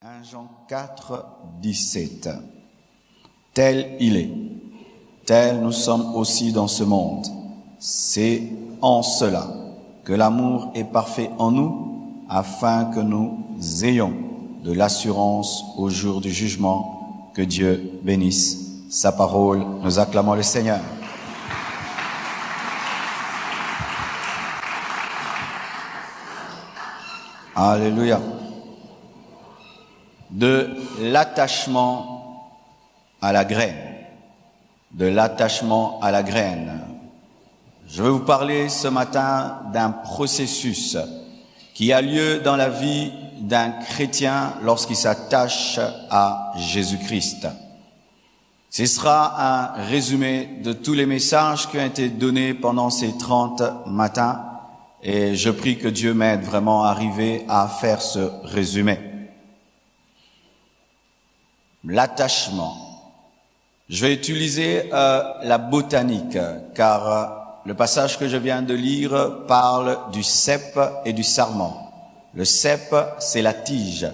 1 Jean 4, 17. Tel il est, tel nous sommes aussi dans ce monde. C'est en cela que l'amour est parfait en nous, afin que nous ayons de l'assurance au jour du jugement. Que Dieu bénisse sa parole. Nous acclamons le Seigneur. Alléluia. De l'attachement à la graine. De l'attachement à la graine. Je vais vous parler ce matin d'un processus qui a lieu dans la vie d'un chrétien lorsqu'il s'attache à Jésus-Christ. Ce sera un résumé de tous les messages qui ont été donnés pendant ces 30 matins et je prie que Dieu m'aide vraiment à arriver à faire ce résumé. L'attachement. Je vais utiliser la botanique car le passage que je viens de lire parle du cep et du sarment. Le cep, c'est la tige.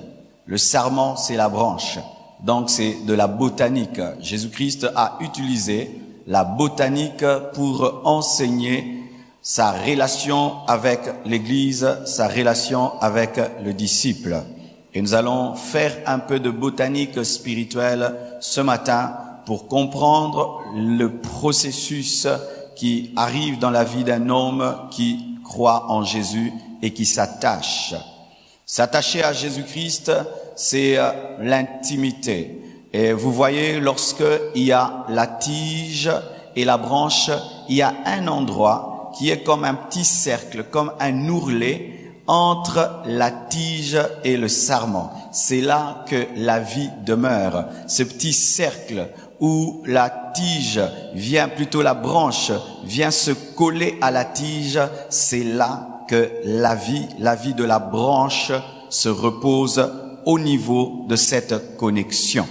Le sarment, c'est la branche. Donc, c'est de la botanique. Jésus-Christ a utilisé la botanique pour enseigner sa relation avec l'Église, sa relation avec le disciple. Et nous allons faire un peu de botanique spirituelle ce matin pour comprendre le processus qui arrive dans la vie d'un homme qui croit en Jésus et qui s'attache. S'attacher à Jésus-Christ, c'est l'intimité. Et vous voyez, lorsque il y a la tige et la branche, il y a un endroit qui est comme un petit cercle, comme un ourlet entre la tige et le sarment. C'est là que la vie demeure. Ce petit cercle où la tige vient, plutôt la branche, vient se coller à la tige, c'est là que la vie de la branche se repose au niveau de cette connexion.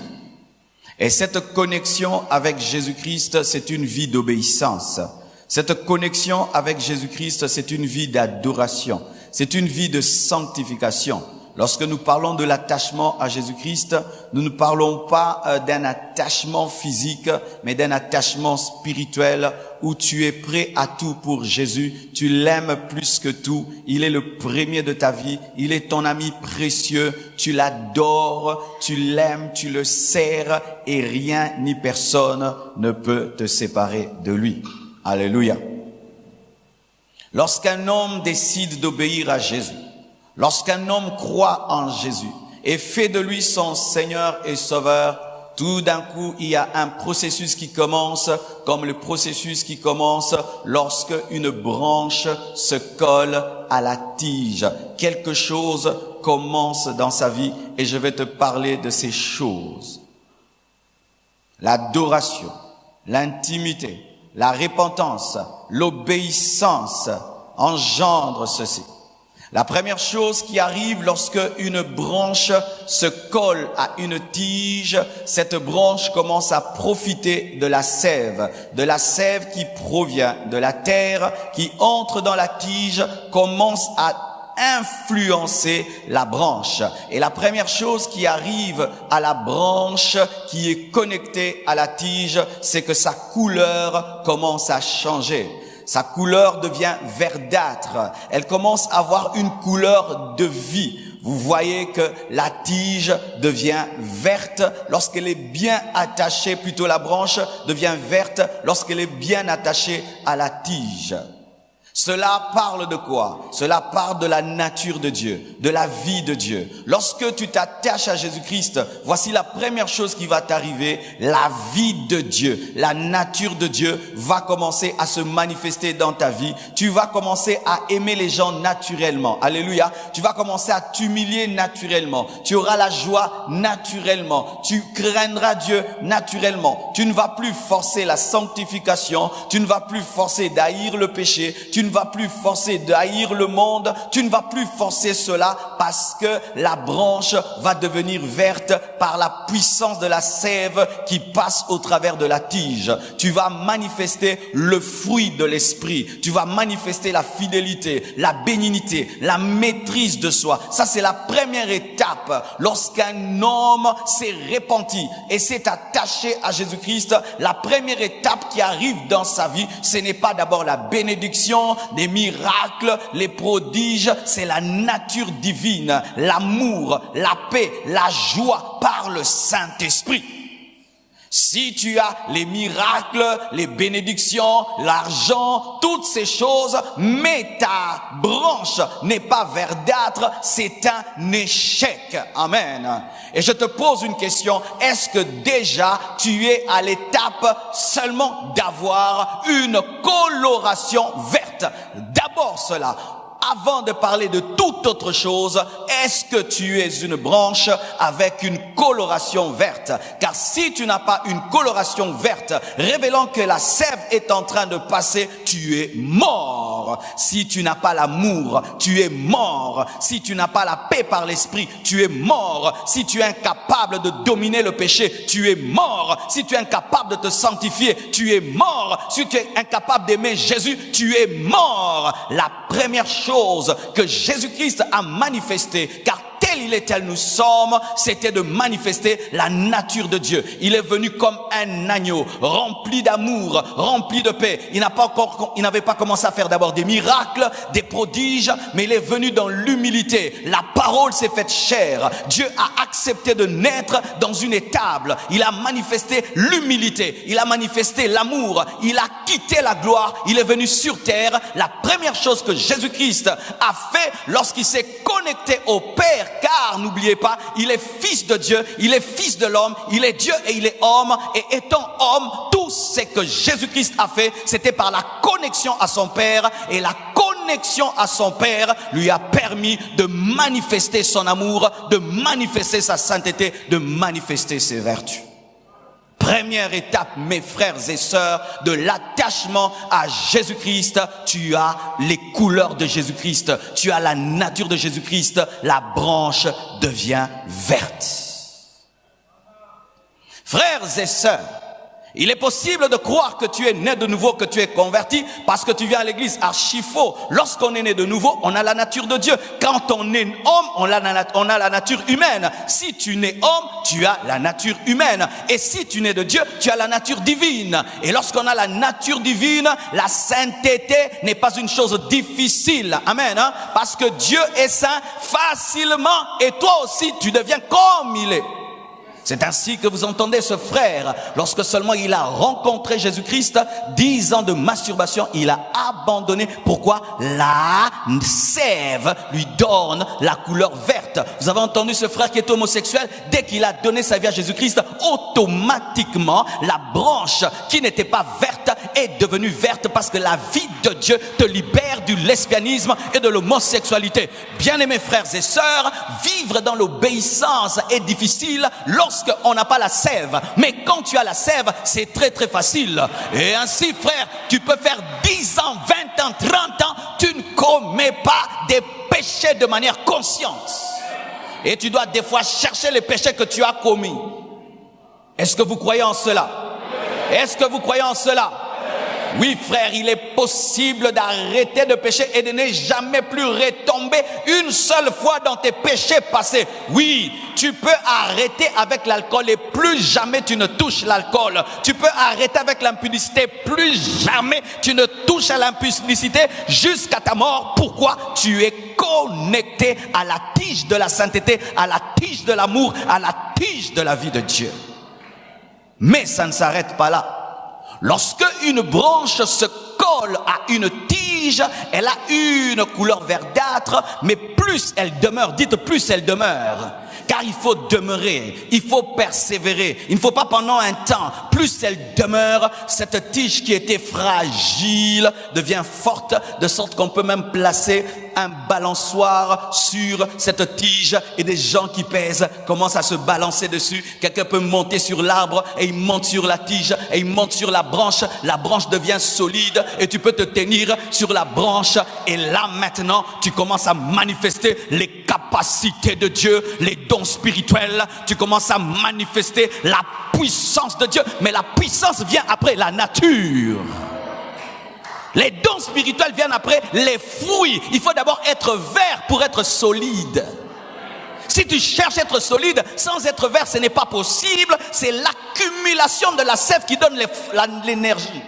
Et cette connexion avec Jésus-Christ, c'est une vie d'obéissance. Cette connexion avec Jésus-Christ, c'est une vie d'adoration. C'est une vie de sanctification. Lorsque nous parlons de l'attachement à Jésus-Christ, nous ne parlons pas d'un attachement physique, mais d'un attachement spirituel où tu es prêt à tout pour Jésus. Tu l'aimes plus que tout. Il est le premier de ta vie. Il est ton ami précieux. Tu l'adores, tu l'aimes, tu le sers et rien ni personne ne peut te séparer de lui. Alléluia. Lorsqu'un homme décide d'obéir à Jésus, lorsqu'un homme croit en Jésus et fait de lui son Seigneur et Sauveur, tout d'un coup, il y a un processus qui commence, comme le processus qui commence lorsque une branche se colle à la tige. Quelque chose commence dans sa vie et je vais te parler de ces choses. L'adoration, l'intimité, la repentance, l'obéissance engendre ceci. La première chose qui arrive lorsque une branche se colle à une tige, cette branche commence à profiter de la sève qui provient de la terre, qui entre dans la tige, commence à influencer la branche. Et la première chose qui arrive à la branche qui est connectée à la tige, c'est que sa couleur commence à changer. Sa couleur devient verdâtre. Elle commence à avoir une couleur de vie. Vous voyez que la tige devient verte lorsqu'elle est bien attachée, plutôt la branche devient verte lorsqu'elle est bien attachée à la tige. Cela parle de quoi? Cela parle de la nature de Dieu, de la vie de Dieu. Lorsque tu t'attaches à Jésus-Christ, voici la première chose qui va t'arriver. La vie de Dieu, la nature de Dieu va commencer à se manifester dans ta vie. Tu vas commencer à aimer les gens naturellement. Alléluia. Tu vas commencer à t'humilier naturellement. Tu auras la joie naturellement. Tu craindras Dieu naturellement. Tu ne vas plus forcer la sanctification. Tu ne vas plus forcer d'haïr le péché. Tu ne vas plus forcer d'haïr le monde, tu ne vas plus forcer cela parce que la branche va devenir verte par la puissance de la sève qui passe au travers de la tige. Tu vas manifester le fruit de l'esprit, tu vas manifester la fidélité, la bénignité, la maîtrise de soi. Ça, c'est la première étape. Lorsqu'un homme s'est repenti et s'est attaché à Jésus-Christ, la première étape qui arrive dans sa vie, ce n'est pas d'abord la bénédiction, des miracles, les prodiges, c'est la nature divine, l'amour, la paix, la joie par le Saint-Esprit. Si tu as les miracles, les bénédictions, l'argent, toutes ces choses, mais ta branche n'est pas verdâtre, c'est un échec. Amen. Et je te pose une question, est-ce que déjà tu es à l'étape seulement d'avoir une coloration verte? D'abord cela. Avant de parler de toute autre chose, est-ce que tu es une branche avec une coloration verte? Car si tu n'as pas une coloration verte, révélant que la sève est en train de passer, tu es mort. Si tu n'as pas l'amour, tu es mort. Si tu n'as pas la paix par l'esprit, tu es mort. Si tu es incapable de dominer le péché, tu es mort. Si tu es incapable de te sanctifier, tu es mort. Si tu es incapable d'aimer Jésus, tu es mort. La première chose que Jésus-Christ a manifesté, car tel il est, tel nous sommes, c'était de manifester la nature de Dieu. Il est venu comme un agneau, rempli d'amour, rempli de paix. Il n'avait pas commencé à faire d'abord des miracles, des prodiges, mais il est venu dans l'humilité. La parole s'est faite chair. Dieu a accepté de naître dans une étable. Il a manifesté l'humilité. Il a manifesté l'amour. Il a quitté la gloire. Il est venu sur terre. La première chose que Jésus-Christ a fait lorsqu'il s'est connecté au Père, car n'oubliez pas, il est fils de Dieu, il est fils de l'homme, il est Dieu et il est homme, et étant homme, tout ce que Jésus-Christ a fait, c'était par la connexion à son Père, et la connexion à son Père lui a permis de manifester son amour, de manifester sa sainteté, de manifester ses vertus. Première étape, mes frères et sœurs, de l'attachement à Jésus-Christ, tu as les couleurs de Jésus-Christ, tu as la nature de Jésus-Christ, la branche devient verte. Frères et sœurs, il est possible de croire que tu es né de nouveau, que tu es converti parce que tu viens à l'église. Archi faux. Lorsqu'on est né de nouveau, on a la nature de Dieu. Quand on est homme, on a la nature humaine. Si tu nais homme, tu as la nature humaine. Et si tu nais de Dieu, tu as la nature divine. Et lorsqu'on a la nature divine, la sainteté n'est pas une chose difficile. Amen. Parce que Dieu est saint facilement et toi aussi tu deviens comme il est. C'est ainsi que vous entendez ce frère, lorsque seulement il a rencontré Jésus-Christ, 10 ans de masturbation, il a abandonné. Pourquoi? La sève lui donne la couleur verte. Vous avez entendu ce frère qui est homosexuel, dès qu'il a donné sa vie à Jésus-Christ, automatiquement, la branche qui n'était pas verte est devenue verte parce que la vie de Dieu te libère du lesbianisme et de l'homosexualité. Bien-aimés frères et sœurs, vivre dans l'obéissance est difficile lorsqu'on n'a pas la sève. Mais quand tu as la sève, c'est très très facile. Et ainsi, frère, tu peux faire 10 ans, 20 ans, 30 ans, tu ne commets pas des péchés de manière consciente. Et tu dois des fois chercher les péchés que tu as commis. Est-ce que vous croyez en cela? Est-ce que vous croyez en cela? Oui, frère, il est possible d'arrêter de pécher et de ne jamais plus retomber une seule fois dans tes péchés passés. Oui, tu peux arrêter avec l'alcool et plus jamais tu ne touches l'alcool. Tu peux arrêter avec l'impudicité, plus jamais tu ne touches à l'impudicité jusqu'à ta mort. Pourquoi? Tu es connecté à la tige de la sainteté, à la tige de l'amour, à la tige de la vie de Dieu. Mais ça ne s'arrête pas là. Lorsque une branche se colle à une tige, elle a une couleur verdâtre, mais plus elle demeure, dites plus elle demeure, car il faut demeurer, il faut persévérer. Il ne faut pas pendant un temps, plus elle demeure, cette tige qui était fragile devient forte, de sorte qu'on peut même placer un balançoire sur cette tige et des gens qui pèsent commencent à se balancer dessus. Quelqu'un peut monter sur l'arbre et il monte sur la tige et il monte sur la branche devient solide et tu peux te tenir sur la branche et là maintenant tu commences à manifester les capacités de Dieu, les dons spirituels, tu commences à manifester la puissance de Dieu, mais la puissance vient après la nature. Les dons spirituels viennent après les fruits. Il faut d'abord être vert pour être solide. Si tu cherches à être solide sans être vert, ce n'est pas possible. C'est l'accumulation de la sève qui donne l'énergie.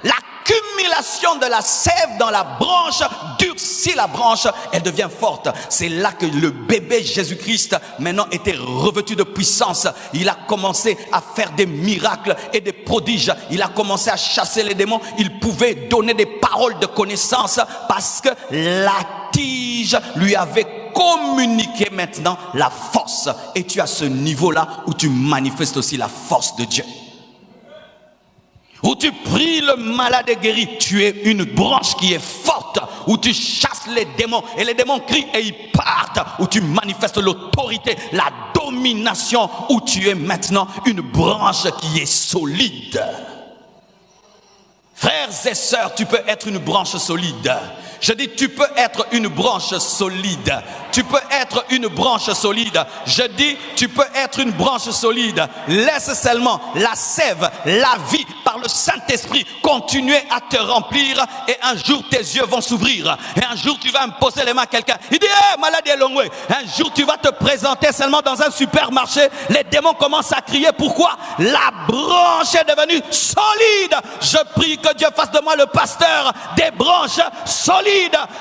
L'accumulation de la sève dans la branche durcit la branche, elle devient forte. C'est là que le bébé Jésus-Christ maintenant était revêtu de puissance. Il a commencé à faire des miracles et des prodiges. Il a commencé à chasser les démons. Il pouvait donner des paroles de connaissance parce que la tige lui avait communiqué maintenant la force. Et tu as ce niveau-là où tu manifestes aussi la force de Dieu. Où tu pries, le malade est guéri. Tu es une branche qui est forte. Où tu chasses les démons. Et les démons crient et ils partent. Où tu manifestes l'autorité, la domination. Où tu es maintenant une branche qui est solide. Frères et sœurs, tu peux être une branche solide. Je dis, tu peux être une branche solide. Tu peux être une branche solide. Je dis, tu peux être une branche solide. Laisse seulement la sève, la vie par le Saint-Esprit continuer à te remplir et un jour tes yeux vont s'ouvrir. Et un jour tu vas imposer les mains à quelqu'un. Il dit, hey, maladie est longue. Un jour tu vas te présenter seulement dans un supermarché. Les démons commencent à crier. Pourquoi? La branche est devenue solide. Je prie que Dieu fasse de moi le pasteur des branches solides.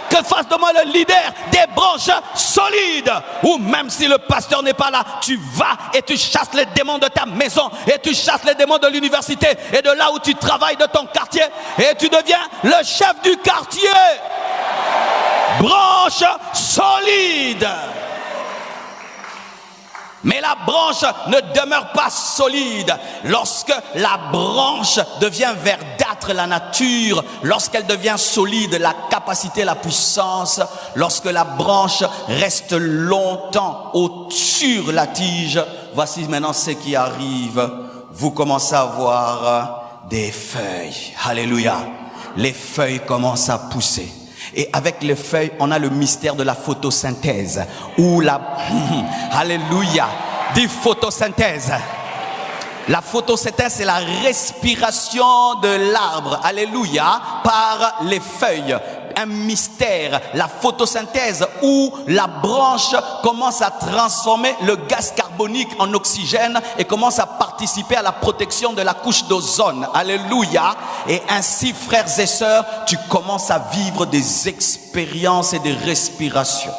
Que fasse de moi le leader des branches solides. Ou même si le pasteur n'est pas là, tu vas et tu chasses les démons de ta maison et tu chasses les démons de l'université et de là où tu travailles, de ton quartier, et tu deviens le chef du quartier. Branche solide. Mais la branche ne demeure pas solide. Lorsque la branche devient verdâtre, la nature, lorsqu'elle devient solide, la capacité, la puissance, lorsque la branche reste longtemps au-dessus de la tige, voici maintenant ce qui arrive. Vous commencez à voir des feuilles. Alléluia. Les feuilles commencent à pousser. Et avec les feuilles, on a le mystère de la photosynthèse. Ou la... Alléluia. Dit photosynthèse. La photosynthèse, c'est la respiration de l'arbre. Alléluia. Par les feuilles. Un mystère, la photosynthèse où la branche commence à transformer le gaz carbonique en oxygène et commence à participer à la protection de la couche d'ozone. Alléluia. Et ainsi, frères et sœurs, tu commences à vivre des expériences et des respirations.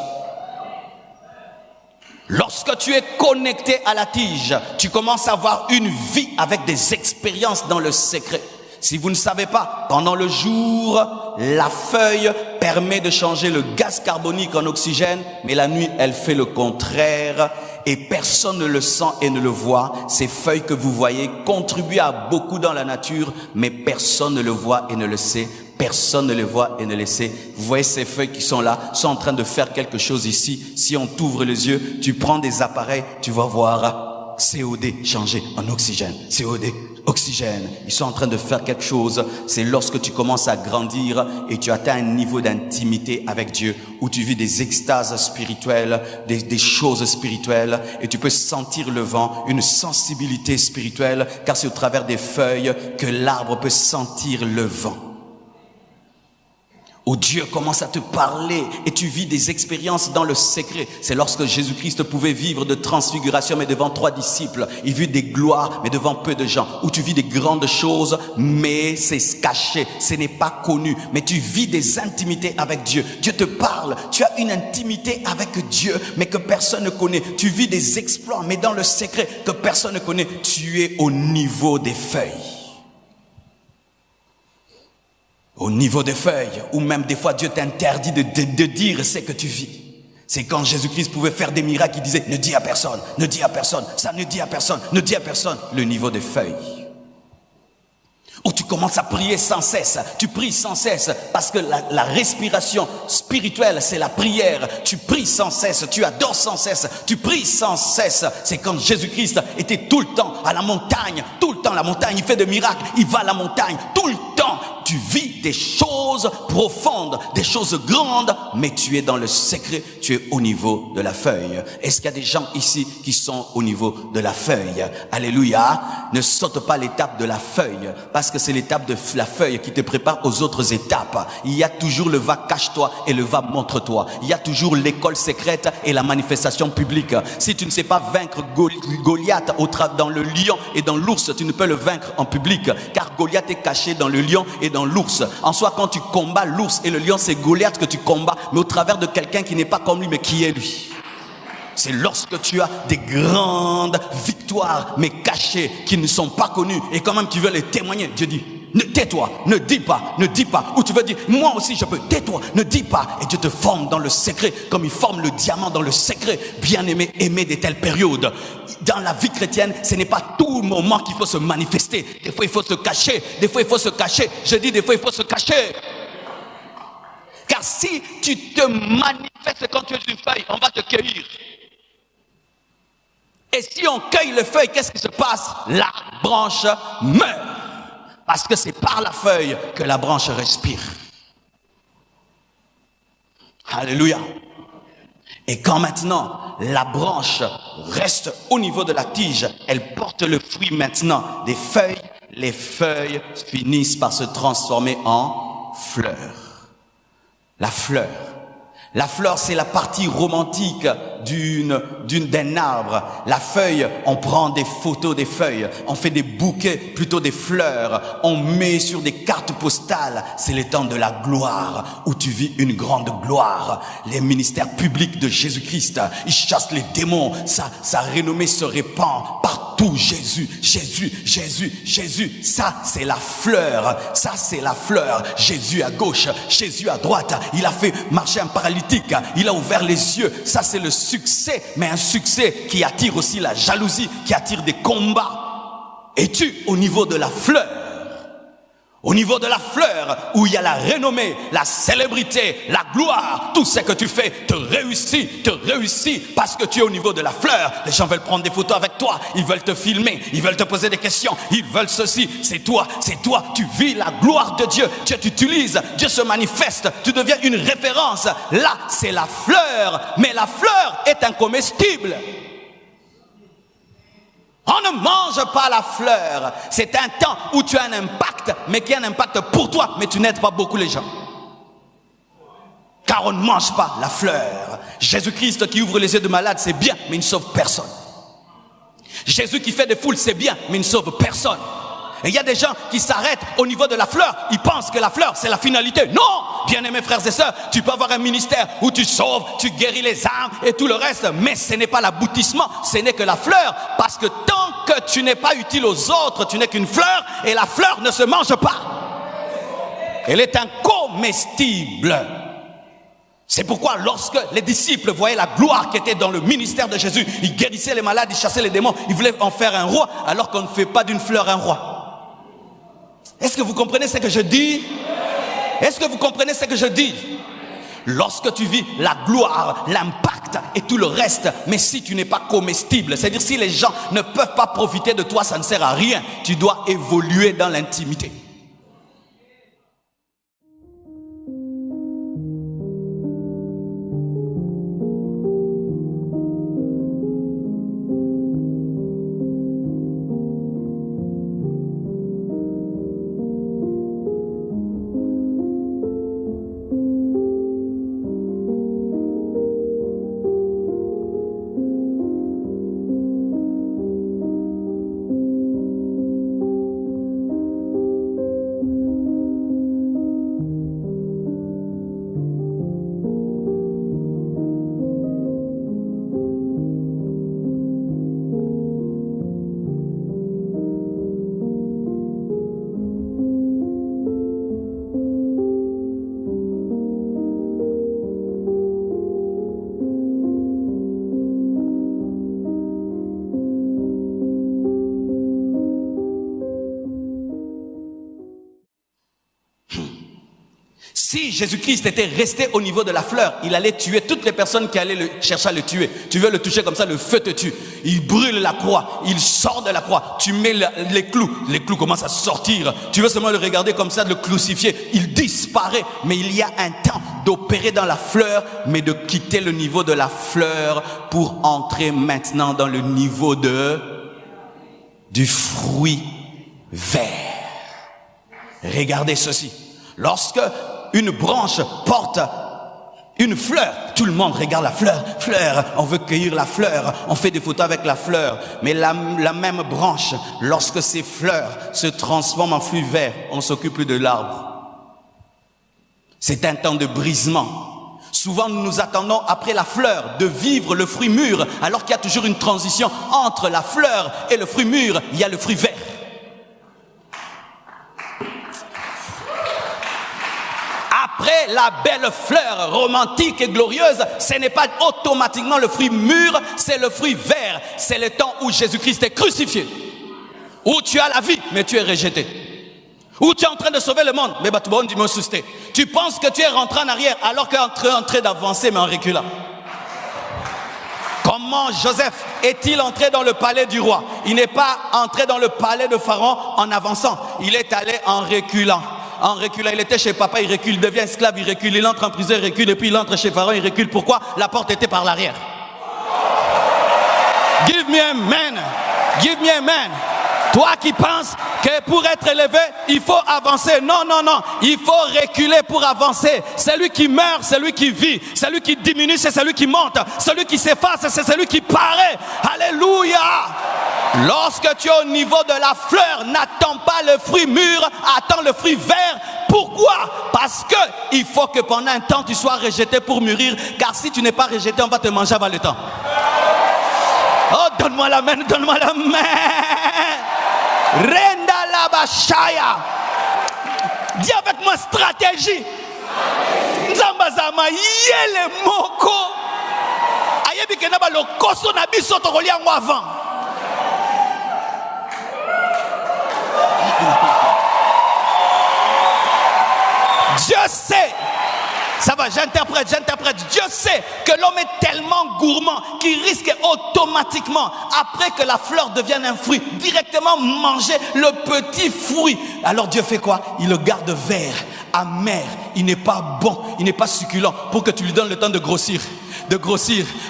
Lorsque tu es connecté à la tige, tu commences à avoir une vie avec des expériences dans le secret. Si vous ne savez pas, pendant le jour, la feuille permet de changer le gaz carbonique en oxygène, mais la nuit, elle fait le contraire et personne ne le sent et ne le voit. Ces feuilles que vous voyez contribuent à beaucoup dans la nature, mais personne ne le voit et ne le sait. Personne ne le voit et ne le sait. Vous voyez ces feuilles qui sont là, sont en train de faire quelque chose ici. Si on t'ouvre les yeux, tu prends des appareils, tu vas voir CO2 changer en oxygène. CO2, oxygène. Ils sont en train de faire quelque chose. C'est lorsque tu commences à grandir et tu atteins un niveau d'intimité avec Dieu où tu vis des extases spirituelles, des choses spirituelles et tu peux sentir le vent, une sensibilité spirituelle car c'est au travers des feuilles que l'arbre peut sentir le vent. Où Dieu commence à te parler et tu vis des expériences dans le secret. C'est lorsque Jésus-Christ pouvait vivre de transfiguration mais devant 3 disciples. Il vit des gloires mais devant peu de gens. Où tu vis des grandes choses mais c'est caché, ce n'est pas connu. Mais tu vis des intimités avec Dieu. Dieu te parle, tu as une intimité avec Dieu mais que personne ne connaît. Tu vis des exploits mais dans le secret que personne ne connaît. Tu es au niveau des feuilles. Au niveau des feuilles, ou même des fois Dieu t'interdit de dire ce que tu vis. C'est quand Jésus-Christ pouvait faire des miracles, il disait, ne dis à personne, ne dis à personne, ça ne dit à personne, ne dis à personne. Le niveau des feuilles. Où tu commences à prier sans cesse, tu pries sans cesse, parce que la respiration spirituelle, c'est la prière. Tu pries sans cesse, tu adores sans cesse, tu pries sans cesse. C'est quand Jésus-Christ était tout le temps à la montagne, tout le temps à la montagne, il fait des miracles, il va à la montagne, tout le temps. Tu vis des choses profondes, des choses grandes, mais tu es dans le secret, tu es au niveau de la feuille. Est-ce qu'il y a des gens ici qui sont au niveau de la feuille? Alléluia. Ne saute pas l'étape de la feuille, parce que c'est l'étape de la feuille qui te prépare aux autres étapes. Il y a toujours le va cache-toi et le va montre-toi. Il y a toujours l'école secrète et la manifestation publique. Si tu ne sais pas vaincre Goliath dans le lion et dans l'ours, tu ne peux le vaincre en public, car Goliath est caché dans le lion et dans l'ours. En soi, quand tu combats l'ours et le lion, c'est Goliath que tu combats, mais au travers de quelqu'un qui n'est pas comme lui, mais qui est lui. C'est lorsque tu as des grandes victoires, mais cachées, qui ne sont pas connues, et quand même tu veux les témoigner. Dieu dit, tais-toi, ne dis pas, ne dis pas. Ou tu veux dire, moi aussi je peux, tais-toi, ne dis pas. Et Dieu te forme dans le secret, comme il forme le diamant dans le secret. Bien-aimé, aimé des telles périodes. Dans la vie chrétienne, ce n'est pas tout moment qu'il faut se manifester. Des fois il faut se cacher, des fois il faut se cacher. Je dis des fois il faut se cacher. Car si tu te manifestes quand tu es une feuille, on va te cueillir. Et si on cueille le feuille, qu'est-ce qui se passe? La branche meurt. Parce que c'est par la feuille que la branche respire. Alléluia. Et quand maintenant la branche reste au niveau de la tige, elle porte le fruit maintenant des feuilles, les feuilles finissent par se transformer en fleurs. La fleur. La fleur, c'est la partie romantique d'un arbre. La feuille, on prend des photos des feuilles, on fait des bouquets, plutôt des fleurs, on met sur des cartes postales. C'est le temps de la gloire, où tu vis une grande gloire. Les ministères publics de Jésus-Christ, ils chassent les démons, sa renommée se répand partout. Jésus, Jésus, Jésus, Jésus. Ça, c'est la fleur. Ça, c'est la fleur. Jésus à gauche, Jésus à droite. Il a fait marcher un paralytique. Il a ouvert les yeux. Ça, c'est le succès. Mais un succès qui attire aussi la jalousie, qui attire des combats. Es-tu au niveau de la fleur? Au niveau de la fleur, où il y a la renommée, la célébrité, la gloire, tout ce que tu fais te réussit parce que tu es au niveau de la fleur. Les gens veulent prendre des photos avec toi, ils veulent te filmer, ils veulent te poser des questions, ils veulent ceci. C'est toi, tu vis la gloire de Dieu. Dieu t'utilise, Dieu se manifeste, tu deviens une référence. Là, c'est la fleur, mais la fleur est incomestible. On ne mange pas la fleur. C'est un temps où tu as un impact, mais qui a un impact pour toi, mais tu n'aides pas beaucoup les gens. Car on ne mange pas la fleur. Jésus-Christ qui ouvre les yeux de malades, c'est bien, mais il ne sauve personne. Jésus qui fait des foules, c'est bien, mais il ne sauve personne. Et il y a des gens qui s'arrêtent au niveau de la fleur. Ils pensent que la fleur, c'est la finalité. Non, bien-aimés frères et sœurs, tu peux avoir un ministère où tu sauves, tu guéris les âmes et tout le reste. Mais ce n'est pas l'aboutissement, ce n'est que la fleur. Parce que tant que tu n'es pas utile aux autres, tu n'es qu'une fleur. Et la fleur ne se mange pas. Elle est incomestible. C'est pourquoi lorsque les disciples voyaient la gloire qui était dans le ministère de Jésus, ils guérissaient les malades, ils chassaient les démons, ils voulaient en faire un roi, alors qu'on ne fait pas d'une fleur un roi. Est-ce que vous comprenez ce que je dis? Est-ce que vous comprenez ce que je dis? Lorsque tu vis la gloire, l'impact et tout le reste, mais si tu n'es pas comestible, c'est-à-dire si les gens ne peuvent pas profiter de toi, ça ne sert à rien. Tu dois évoluer dans l'intimité. Si Jésus-Christ était resté au niveau de la fleur, il allait tuer toutes les personnes qui allaient chercher à le tuer. Tu veux le toucher comme ça, le feu te tue. Il brûle la croix, il sort de la croix. Tu mets les clous commencent à sortir. Tu veux seulement le regarder comme ça, le crucifier. Il disparaît, mais il y a un temps d'opérer dans la fleur, mais de quitter le niveau de la fleur pour entrer maintenant dans le niveau du fruit vert. Regardez ceci. Lorsque une branche porte une fleur, tout le monde regarde la fleur, on veut cueillir la fleur, on fait des photos avec la fleur. Mais la même branche, lorsque ces fleurs se transforment en fruits verts, on ne s'occupe plus de l'arbre. C'est un temps de brisement. Souvent nous nous attendons après la fleur de vivre le fruit mûr, alors qu'il y a toujours une transition entre la fleur et le fruit mûr, il y a le fruit vert. Après la belle fleur romantique et glorieuse, ce n'est pas automatiquement le fruit mûr, c'est le fruit vert. C'est le temps où Jésus-Christ est crucifié. Où tu as la vie, mais tu es rejeté. Où tu es en train de sauver le monde, mais tu penses que tu es rentré en arrière alors que tu es en train d'avancer, mais en reculant. Comment Joseph est-il entré dans le palais du roi? Il n'est pas entré dans le palais de Pharaon en avançant, il est allé en reculant. En reculant, il était chez papa, il recule, il devient esclave, il recule, il entre en prison, il recule, et puis il entre chez Pharaon, il recule. Pourquoi? La porte était par l'arrière. Give me a man. Give me a man. Toi qui penses que pour être élevé, il faut avancer. Non, non, non. Il faut reculer pour avancer. Celui qui meurt, c'est celui qui vit. Celui qui diminue, c'est celui qui monte. Celui qui s'efface, c'est celui qui paraît. Alléluia. Lorsque tu es au niveau de la fleur, n'attends pas le fruit mûr, attends le fruit vert. Pourquoi? Parce que il faut que pendant un temps tu sois rejeté pour mûrir. Car si tu n'es pas rejeté, on va te manger avant le temps. Oh, donne-moi la main, donne-moi la main. Renda la bashaya. Dis avec moi stratégie. Nzambazama yele moko. Ayebi kenaba lo koso na biso to koliango avant. Dieu sait, ça va, j'interprète. Dieu sait que l'homme est tellement gourmand qu'il risque automatiquement, après que la fleur devienne un fruit, directement manger le petit fruit. Alors Dieu fait quoi? Il le garde vert, amer, il n'est pas bon, il n'est pas succulent, pour que tu lui donnes le temps de grossir.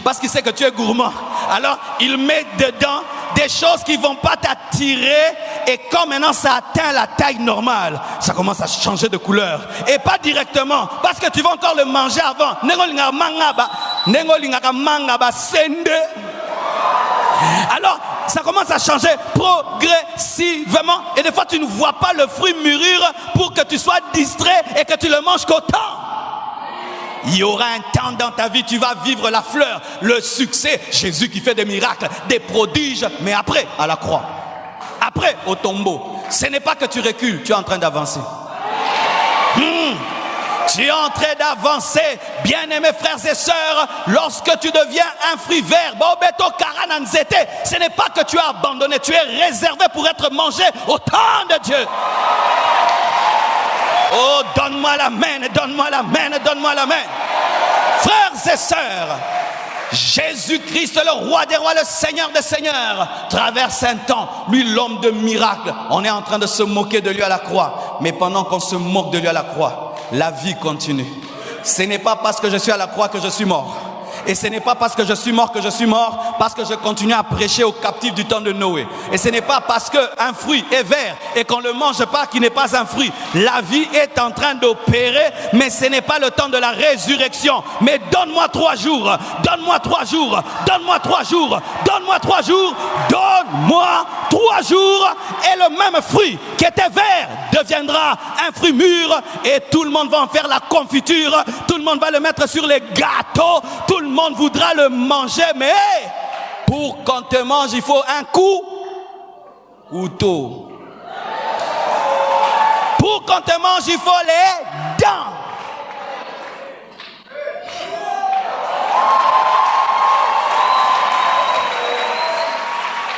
Parce qu'il sait que tu es gourmand. Alors il met dedans des choses qui ne vont pas t'attirer, et quand maintenant ça atteint la taille normale, ça commence à changer de couleur, et pas directement, parce que tu vas encore le manger avant. Alors ça commence à changer progressivement, et des fois tu ne vois pas le fruit mûrir pour que tu sois distrait et que tu le manges qu'au temps. Il y aura un temps dans ta vie, tu vas vivre la fleur, le succès, Jésus qui fait des miracles, des prodiges, mais après, à la croix, après, au tombeau. Ce n'est pas que tu recules, tu es en train d'avancer. Tu es en train d'avancer, bien-aimés frères et sœurs, lorsque tu deviens un fruit vert, ce n'est pas que tu as abandonné, tu es réservé pour être mangé au temps de Dieu. Oh, donne-moi la main, donne-moi la main, donne-moi la main. Frères et sœurs, Jésus-Christ, le roi des rois, le Seigneur des seigneurs, traverse un temps, lui l'homme de miracle. On est en train de se moquer de lui à la croix. Mais pendant qu'on se moque de lui à la croix, la vie continue. Ce n'est pas parce que je suis à la croix que je suis mort. Et ce n'est pas parce que je suis mort, parce que je continue à prêcher aux captifs du temps de Noé. Et ce n'est pas parce qu'un fruit est vert et qu'on ne le mange pas qu'il n'est pas un fruit. La vie est en train d'opérer, mais ce n'est pas le temps de la résurrection. Mais donne-moi 3 jours, donne-moi 3 jours, donne-moi 3 jours, donne-moi 3 jours, donne-moi 3 jours, et le même fruit qui était vert deviendra un fruit mûr, et tout le monde va en faire la confiture, tout le monde va le mettre sur les gâteaux, tout le monde voudra le manger, mais pour qu'on te mange, il faut un couteau. Pour qu'on te mange, il faut les dents.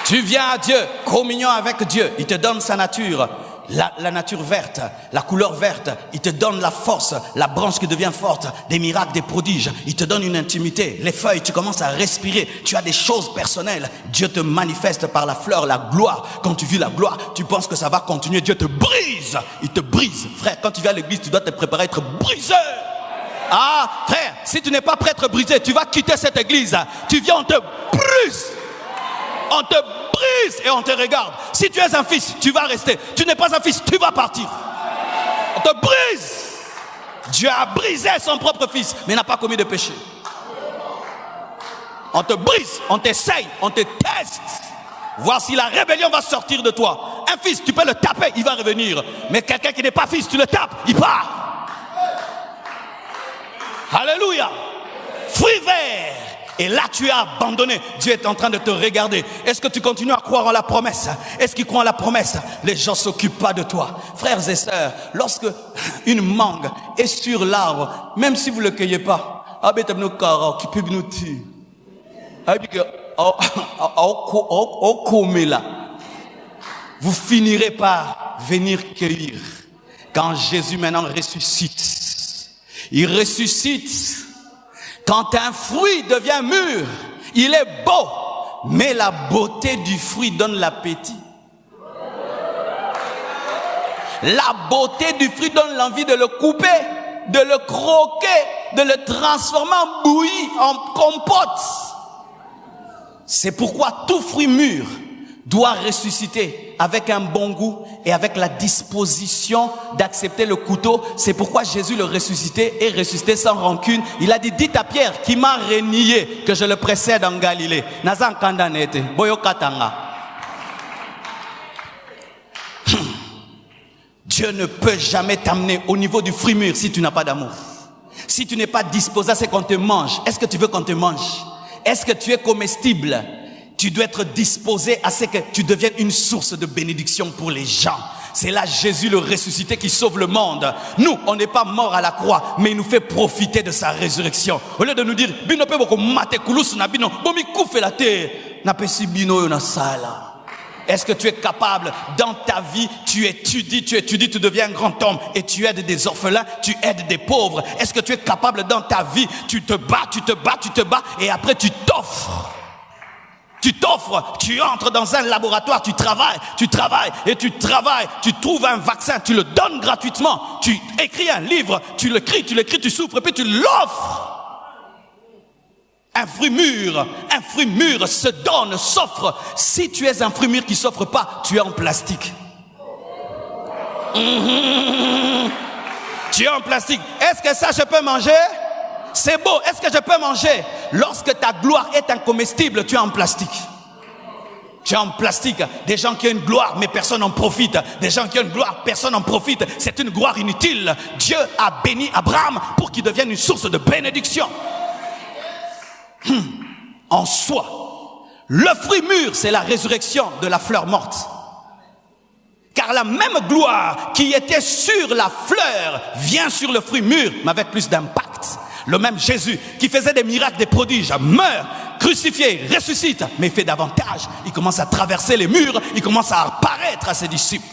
Tu viens à Dieu, communion avec Dieu, il te donne sa nature. la nature verte, la couleur verte, il te donne la force, la branche qui devient forte, des miracles, des prodiges, il te donne une intimité. Les feuilles, tu commences à respirer, tu as des choses personnelles. Dieu te manifeste par la fleur, la gloire. Quand tu vis la gloire, tu penses que ça va continuer. Dieu te brise, il te brise. Frère, quand tu viens à l'église, tu dois te préparer à être briseur. Ah, frère, si tu n'es pas prêt à être brisé, tu vas quitter cette église. Tu viens, on te brise. On te brise et on te regarde. Si tu es un fils, tu vas rester. Tu n'es pas un fils, tu vas partir. On te brise. Dieu a brisé son propre fils, mais n'a pas commis de péché. On te brise, on t'essaye, on te teste. Voir si la rébellion va sortir de toi. Un fils, tu peux le taper, il va revenir. Mais quelqu'un qui n'est pas fils, tu le tapes, il part. Alléluia. Fruit vert. Et là tu es abandonné. Dieu est en train de te regarder. Est-ce que tu continues à croire en la promesse? Est-ce qu'ils croient en la promesse? Les gens ne s'occupent pas de toi. Frères et sœurs, lorsque une mangue est sur l'arbre, même si vous ne le cueillez pas, vous finirez par venir cueillir. Quand Jésus maintenant ressuscite, il ressuscite. Quand un fruit devient mûr, il est beau, mais la beauté du fruit donne l'appétit. La beauté du fruit donne l'envie de le couper, de le croquer, de le transformer en bouillie, en compote. C'est pourquoi tout fruit mûr doit ressusciter avec un bon goût et avec la disposition d'accepter le couteau. C'est pourquoi Jésus le ressuscité est ressuscité sans rancune. Il a dit, dites à Pierre qui m'a renié que je le précède en Galilée. Dieu ne peut jamais t'amener au niveau du fruit mûr si tu n'as pas d'amour. Si tu n'es pas disposé à ce qu'on te mange, est-ce que tu veux qu'on te mange? Est-ce que tu es comestible? Tu dois être disposé à ce que tu deviennes une source de bénédiction pour les gens. C'est là Jésus le ressuscité qui sauve le monde. Nous, on n'est pas mort à la croix, mais il nous fait profiter de sa résurrection. Au lieu de nous dire, est-ce que tu es capable, dans ta vie, tu étudies, tu deviens un grand homme et tu aides des orphelins, tu aides des pauvres. Est-ce que tu es capable dans ta vie, tu te bats et après tu t'offres. Tu t'offres, tu entres dans un laboratoire, tu travailles, tu trouves un vaccin, tu le donnes gratuitement, tu écris un livre, tu l'écris, tu souffres et puis tu l'offres. Un fruit mûr se donne, s'offre. Si tu es un fruit mûr qui ne s'offre pas, tu es en plastique. Tu es en plastique. Est-ce que ça je peux manger? C'est beau, est-ce que je peux manger? Lorsque ta gloire est incomestible, tu es en plastique. Tu es en plastique. Des gens qui ont une gloire, mais personne n'en profite. Des gens qui ont une gloire, personne n'en profite. C'est une gloire inutile. Dieu a béni Abraham pour qu'il devienne une source de bénédiction. En soi, le fruit mûr, c'est la résurrection de la fleur morte. Car la même gloire qui était sur la fleur vient sur le fruit mûr, mais avec plus d'impact. Le même Jésus qui faisait des miracles, des prodiges, meurt, crucifié, ressuscite, mais il fait davantage. Il commence à traverser les murs, il commence à apparaître à ses disciples.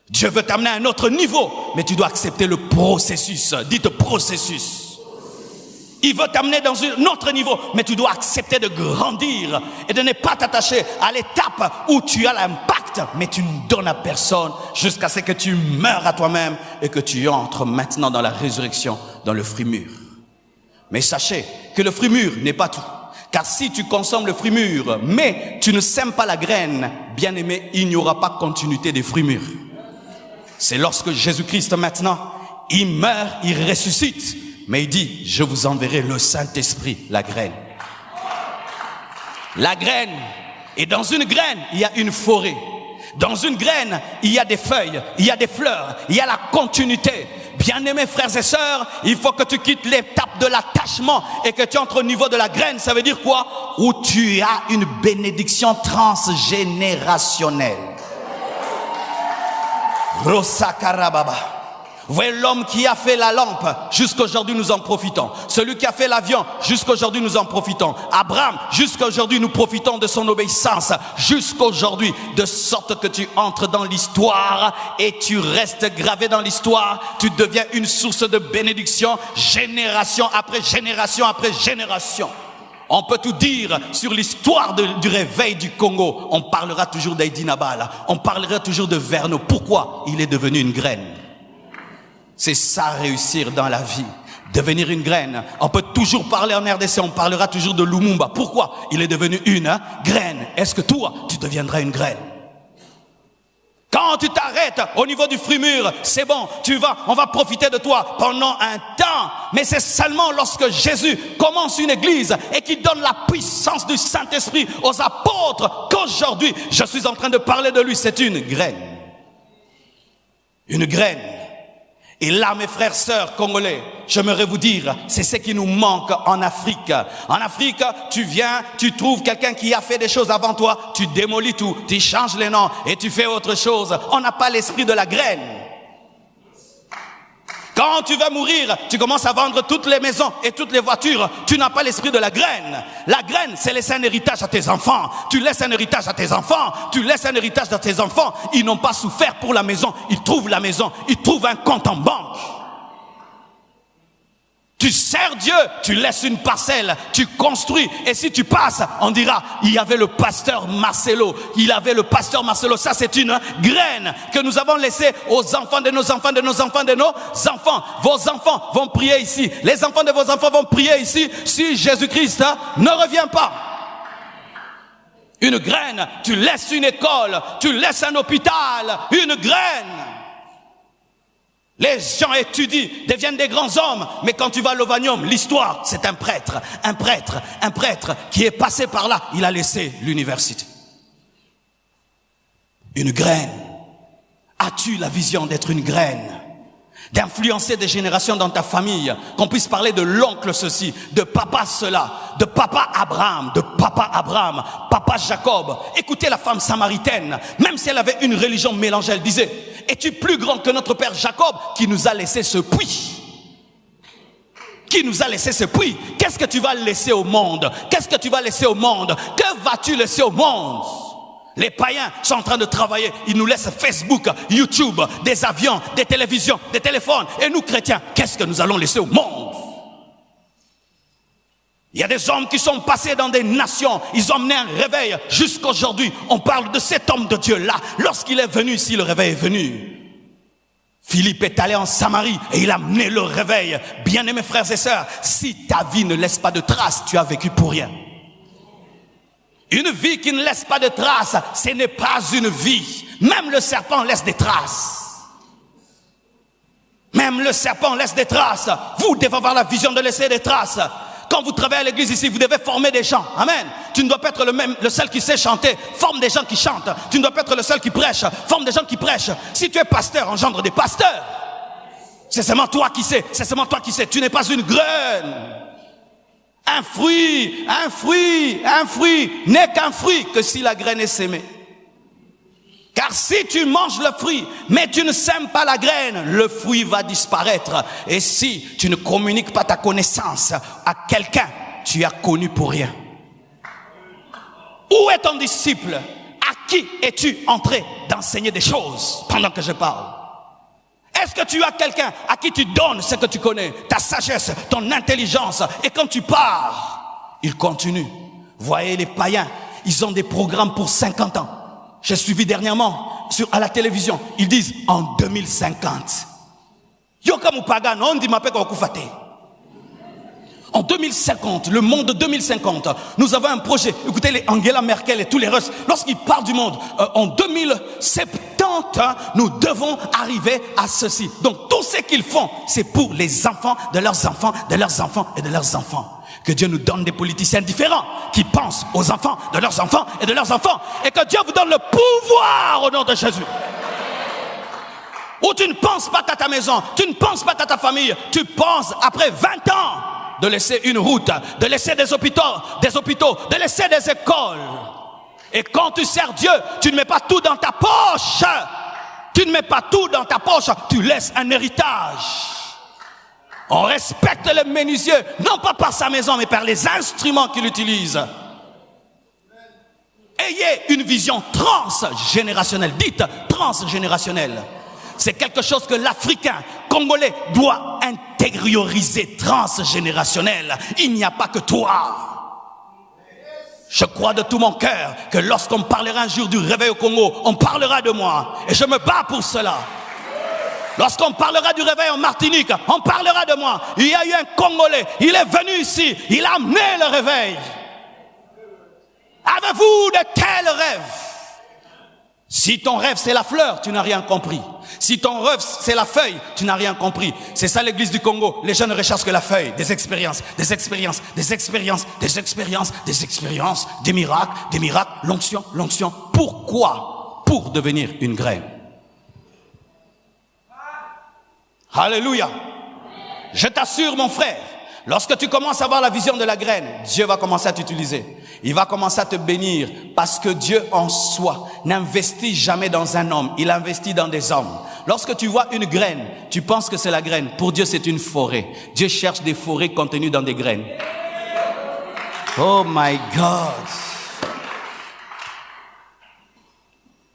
Dieu veut t'amener à un autre niveau, mais tu dois accepter le processus. Dites processus. Il veut t'amener dans un autre niveau, mais tu dois accepter de grandir et de ne pas t'attacher à l'étape où tu as l'impact, mais tu ne donnes à personne jusqu'à ce que tu meurs à toi-même et que tu entres maintenant dans la résurrection, dans le fruit mûr. Mais sachez que le fruit mûr n'est pas tout. Car si tu consommes le fruit mûr, mais tu ne sèmes pas la graine, bien aimé, il n'y aura pas continuité des fruits mûrs. C'est lorsque Jésus-Christ maintenant, il meurt, il ressuscite. Mais il dit, je vous enverrai le Saint-Esprit, la graine. La graine. Et dans une graine, il y a une forêt. Dans une graine, il y a des feuilles, il y a des fleurs, il y a la continuité. Bien-aimés frères et sœurs, il faut que tu quittes l'étape de l'attachement et que tu entres au niveau de la graine. Ça veut dire quoi? Où tu as une bénédiction transgénérationnelle. Rosakarababa. Vous voyez l'homme qui a fait la lampe, jusqu'aujourd'hui nous en profitons. Celui qui a fait l'avion, jusqu'aujourd'hui nous en profitons. Abraham, jusqu'aujourd'hui nous profitons de son obéissance, jusqu'aujourd'hui, de sorte que tu entres dans l'histoire et tu restes gravé dans l'histoire. Tu deviens une source de bénédiction, génération après génération après génération. On peut tout dire sur l'histoire du réveil du Congo. On parlera toujours d'Aïdi Nabal, on parlera toujours de Verneau. Pourquoi? Il est devenu une graine. C'est ça, réussir dans la vie, devenir une graine. On peut toujours parler en RDC, on parlera toujours de Lumumba. Pourquoi? Il est devenu une graine. Est-ce que toi, tu deviendras une graine? Quand tu t'arrêtes au niveau du fruit mûr, c'est bon, on va profiter de toi pendant un temps. Mais c'est seulement lorsque Jésus commence une église et qu'il donne la puissance du Saint-Esprit aux apôtres qu'aujourd'hui, je suis en train de parler de lui. C'est une graine. Une graine. Et là, mes frères, sœurs congolais, j'aimerais vous dire, c'est ce qui nous manque en Afrique. En Afrique, tu viens, tu trouves quelqu'un qui a fait des choses avant toi, tu démolis tout, tu changes les noms et tu fais autre chose. On n'a pas l'esprit de la graine. Quand tu vas mourir, tu commences à vendre toutes les maisons et toutes les voitures. Tu n'as pas l'esprit de la graine. La graine, c'est laisser un héritage à tes enfants. Tu laisses un héritage à tes enfants. Tu laisses un héritage à tes enfants. Ils n'ont pas souffert pour la maison. Ils trouvent la maison. Ils trouvent un compte en banque. Tu sers Dieu, tu laisses une parcelle, tu construis. Et si tu passes, on dira, il y avait le pasteur Marcelo. Il avait le pasteur Marcelo. Ça, c'est une graine que nous avons laissée aux enfants de nos enfants, de nos enfants, de nos enfants. Vos enfants vont prier ici. Les enfants de vos enfants vont prier ici si Jésus-Christ ne revient pas. Une graine, tu laisses une école, tu laisses un hôpital, une graine. Les gens étudient, deviennent des grands hommes, mais quand tu vas à l'Ovanium, l'histoire, c'est un prêtre qui est passé par là, il a laissé l'université. Une graine. As-tu la vision d'être une graine? D'influencer des générations dans ta famille, qu'on puisse parler de l'oncle ceci, de papa cela, de papa Abraham, papa Jacob. Écoutez la femme samaritaine, même si elle avait une religion mélangée, elle disait, es-tu plus grand que notre père Jacob qui nous a laissé ce puits? Qui nous a laissé ce puits? Qu'est-ce que tu vas laisser au monde? Qu'est-ce que tu vas laisser au monde? Que vas-tu laisser au monde? Les païens sont en train de travailler. Ils nous laissent Facebook, YouTube, des avions, des télévisions, des téléphones. Et nous, chrétiens, qu'est-ce que nous allons laisser au monde? Il y a des hommes qui sont passés dans des nations. Ils ont mené un réveil. Jusqu'aujourd'hui, on parle de cet homme de Dieu-là. Lorsqu'il est venu ici, le réveil est venu. Philippe est allé en Samarie et il a mené le réveil. Bien-aimés frères et sœurs, si ta vie ne laisse pas de traces, tu as vécu pour rien. Une vie qui ne laisse pas de traces, ce n'est pas une vie. Même le serpent laisse des traces. Même le serpent laisse des traces. Vous devez avoir la vision de laisser des traces. Quand vous travaillez à l'église ici, vous devez former des gens. Amen. Tu ne dois pas être le seul qui sait chanter. Forme des gens qui chantent. Tu ne dois pas être le seul qui prêche. Forme des gens qui prêchent. Si tu es pasteur, engendre des pasteurs. C'est seulement toi qui sais. C'est seulement toi qui sais. Tu n'es pas une graine. Un fruit n'est qu'un fruit que si la graine est sémée. Car si tu manges le fruit, mais tu ne sèmes pas la graine, le fruit va disparaître. Et si tu ne communiques pas ta connaissance à quelqu'un, tu as connu pour rien. Où est ton disciple? À qui es-tu entré d'enseigner des choses pendant que je parle? Est-ce que tu as quelqu'un à qui tu donnes ce que tu connais, ta sagesse, ton intelligence, et quand tu pars, il continue. Voyez les païens, ils ont des programmes pour 50 ans. J'ai suivi dernièrement à la télévision, ils disent en 2050. En 2050, le monde de 2050, nous avons un projet. Écoutez, les Angela Merkel et tous les Russes, lorsqu'ils parlent du monde, en 2070, nous devons arriver à ceci. Donc tout ce qu'ils font, c'est pour les enfants, de leurs enfants, de leurs enfants et de leurs enfants. Que Dieu nous donne des politiciens différents qui pensent aux enfants, de leurs enfants et de leurs enfants. Et que Dieu vous donne le pouvoir au nom de Jésus. Où tu ne penses pas à ta maison, tu ne penses pas à ta famille, tu penses après 20 ans de laisser une route, de laisser des hôpitaux, de laisser des écoles. Et quand tu sers Dieu, tu ne mets pas tout dans ta poche. Tu ne mets pas tout dans ta poche, tu laisses un héritage. On respecte le menuisier, non pas par sa maison, mais par les instruments qu'il utilise. Ayez une vision transgénérationnelle. Dites transgénérationnelle. C'est quelque chose que l'Africain congolais doit intérioriser, transgénérationnel. Il n'y a pas que toi. Je crois de tout mon cœur que lorsqu'on parlera un jour du réveil au Congo, on parlera de moi. Et je me bats pour cela. Lorsqu'on parlera du réveil en Martinique, on parlera de moi. Il y a eu un Congolais, il est venu ici, il a amené le réveil. Avez-vous de tels rêves? Si ton rêve c'est la fleur, tu n'as rien compris. Si ton rêve c'est la feuille, tu n'as rien compris. C'est ça l'église du Congo. Les gens ne recherchent que la feuille. Des expériences, des expériences, des expériences, des expériences, des expériences, des miracles, l'onction, l'onction. Pourquoi? Pour devenir une graine. Alléluia. Je t'assure mon frère, lorsque tu commences à avoir la vision de la graine, Dieu va commencer à t'utiliser. Il va commencer à te bénir parce que Dieu en soi n'investit jamais dans un homme, il investit dans des hommes. Lorsque tu vois une graine, tu penses que c'est la graine. Pour Dieu, c'est une forêt. Dieu cherche des forêts contenues dans des graines. Oh my God.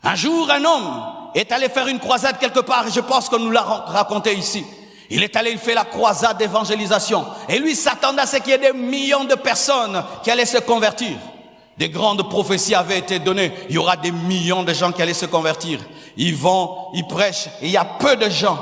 Un jour, un homme est allé faire une croisade quelque part et je pense qu'on nous l'a raconté ici. Il est allé, il fait la croisade d'évangélisation. Et lui s'attendait à ce qu'il y ait des millions de personnes qui allaient se convertir. Des grandes prophéties avaient été données. Il y aura des millions de gens qui allaient se convertir. Ils vont, ils prêchent et il y a peu de gens.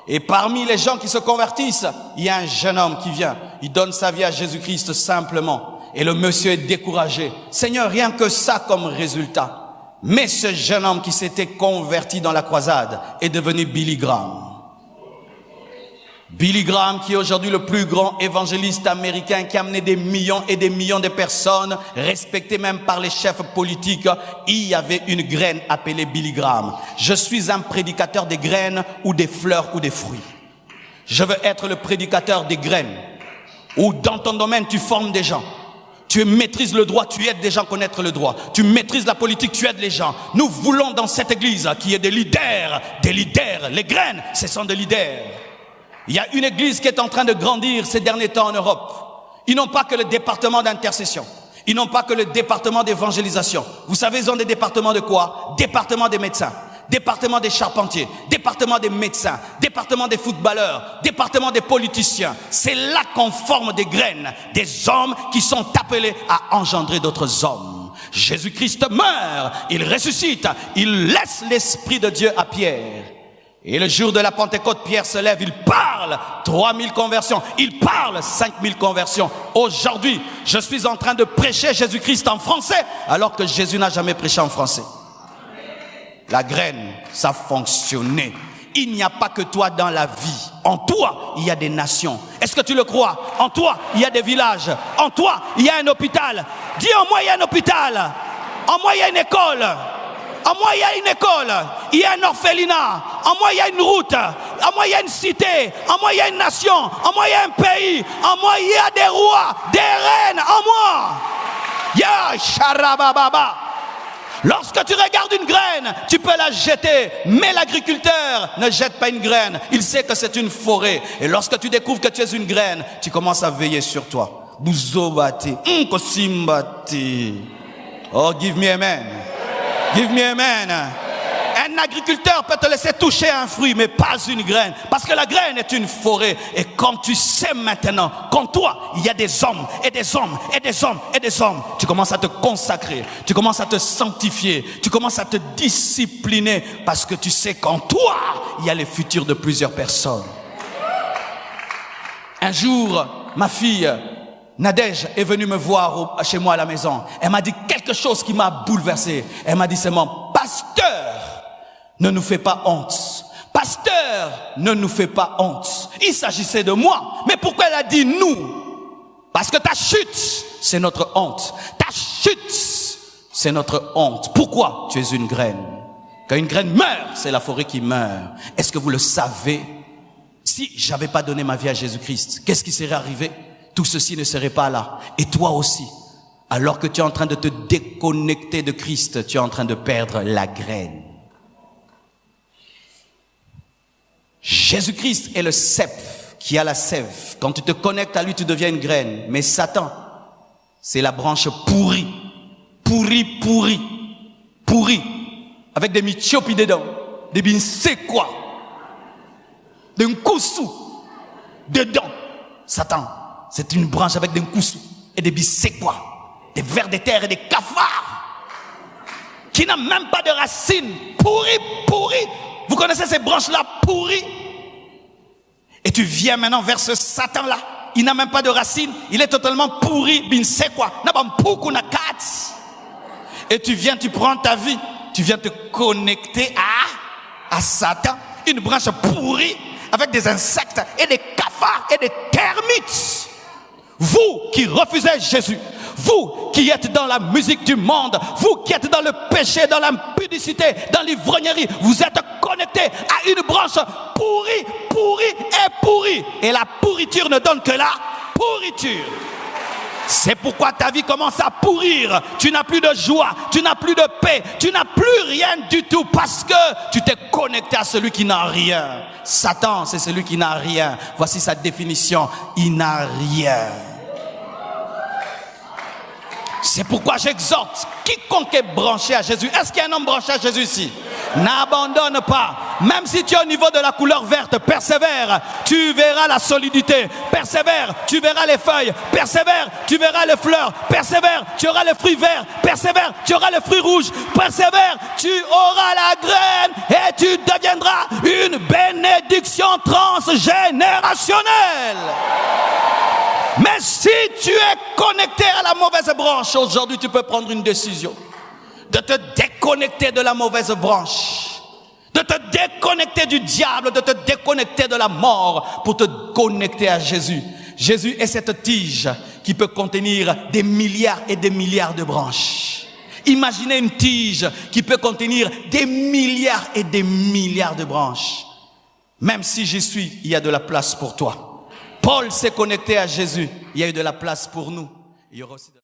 Et parmi les gens qui se convertissent, il y a un jeune homme qui vient. Il donne sa vie à Jésus-Christ simplement. Et le monsieur est découragé. Seigneur, rien que ça comme résultat. Mais ce jeune homme qui s'était converti dans la croisade est devenu Billy Graham. Billy Graham, qui est aujourd'hui le plus grand évangéliste américain, qui a amené des millions et des millions de personnes, respecté même par les chefs politiques. Il y avait une graine appelée Billy Graham. Je suis un prédicateur des graines ou des fleurs ou des fruits. Je veux être le prédicateur des graines. Ou dans ton domaine, tu formes des gens. Tu maîtrises le droit, tu aides des gens à connaître le droit. Tu maîtrises la politique, tu aides les gens. Nous voulons dans cette église qu'il y ait des leaders. Des leaders. Les graines, ce sont des leaders. Il y a une église qui est en train de grandir ces derniers temps en Europe. Ils n'ont pas que le département d'intercession. Ils n'ont pas que le département d'évangélisation. Vous savez, ils ont des départements de quoi? Département des médecins, département des charpentiers, département des médecins, département des footballeurs, département des politiciens. C'est là qu'on forme des graines, des hommes qui sont appelés à engendrer d'autres hommes. Jésus-Christ meurt, il ressuscite, il laisse l'Esprit de Dieu à Pierre. Et le jour de la Pentecôte, Pierre se lève, il parle 3000 conversions, il parle 5000 conversions. Aujourd'hui, je suis en train de prêcher Jésus-Christ en français, alors que Jésus n'a jamais prêché en français. La graine, ça fonctionnait. Il n'y a pas que toi dans la vie. En toi, il y a des nations. Est-ce que tu le crois? En toi, il y a des villages. En toi, il y a un hôpital. Dis en moi, il y a un hôpital. En moi, il y a une école. En moi, il y a une école, il y a un orphelinat, en moi, il y a une route, en moi, il y a une cité, en moi, il y a une nation, en moi, il y a un pays, en moi, il y a des rois, des reines, en moi. Ya Sharababa. Lorsque tu regardes une graine, tu peux la jeter, mais l'agriculteur ne jette pas une graine, il sait que c'est une forêt. Et lorsque tu découvres que tu es une graine, tu commences à veiller sur toi. Bouzobati, kosimbati. Oh, give me amen. Give me amen. Un agriculteur peut te laisser toucher un fruit, mais pas une graine. Parce que la graine est une forêt. Et comme tu sais maintenant qu'en toi, il y a des hommes, et des hommes, et des hommes, et des hommes, tu commences à te consacrer, tu commences à te sanctifier, tu commences à te discipliner, parce que tu sais qu'en toi, il y a les futurs de plusieurs personnes. Un jour, ma fille Nadège est venue me voir chez moi à la maison. Elle m'a dit quelque chose qui m'a bouleversé. Elle m'a dit seulement, pasteur, ne nous fais pas honte. Pasteur, ne nous fais pas honte. Il s'agissait de moi. Mais pourquoi elle a dit nous? Parce que ta chute, c'est notre honte. Ta chute, c'est notre honte. Pourquoi? Tu es une graine. Quand une graine meurt, c'est la forêt qui meurt. Est-ce que vous le savez? Si j'avais pas donné ma vie à Jésus-Christ, qu'est-ce qui serait arrivé? Tout ceci ne serait pas là. Et toi aussi, alors que tu es en train de te déconnecter de Christ, tu es en train de perdre la graine. Jésus-Christ est le cep qui a la sève. Quand tu te connectes à lui, tu deviens une graine. Mais Satan, c'est la branche pourrie. Pourrie. Avec des mitiopi dedans. Des binsekwa. Des nkoussou. Dedans. Satan, c'est une branche avec des nkoussou. Et des binsekwa. Des vers de terre et des cafards. Qui n'a même pas de racines. Pourri. Vous connaissez ces branches-là pourries? Et tu viens maintenant vers ce Satan-là. Il n'a même pas de racines. Il est totalement pourri. Et tu viens, tu prends ta vie. Tu viens te connecter à Satan. Une branche pourrie avec des insectes et des cafards et des termites. Vous qui refusez Jésus. Vous qui êtes dans la musique du monde, vous qui êtes dans le péché, dans l'impudicité, dans l'ivrognerie, vous êtes connectés à une branche pourrie. Et la pourriture ne donne que la pourriture. C'est pourquoi ta vie commence à pourrir. Tu n'as plus de joie, tu n'as plus de paix, tu n'as plus rien du tout parce que tu t'es connecté à celui qui n'a rien. Satan, c'est celui qui n'a rien. Voici sa définition, il n'a rien. C'est pourquoi j'exhorte quiconque est branché à Jésus. Est-ce qu'il y a un homme branché à Jésus ici? N'abandonne pas. Même si tu es au niveau de la couleur verte, persévère. Tu verras la solidité. Persévère, tu verras les feuilles. Persévère, tu verras les fleurs. Persévère, tu auras les fruits verts. Persévère, tu auras les fruits rouges. Persévère, tu auras la graine et tu deviendras une bénédiction transgénérationnelle. Mais si tu es connecté à la mauvaise branche, aujourd'hui tu peux prendre une décision de te déconnecter de la mauvaise branche, de te déconnecter du diable, de te déconnecter de la mort pour te connecter à Jésus. Jésus est cette tige qui peut contenir des milliards et des milliards de branches. Imaginez une tige qui peut contenir des milliards et des milliards de branches. Même si j'y suis, il y a de la place pour toi. Paul s'est connecté à Jésus. Il y a eu de la place pour nous. Il y aura aussi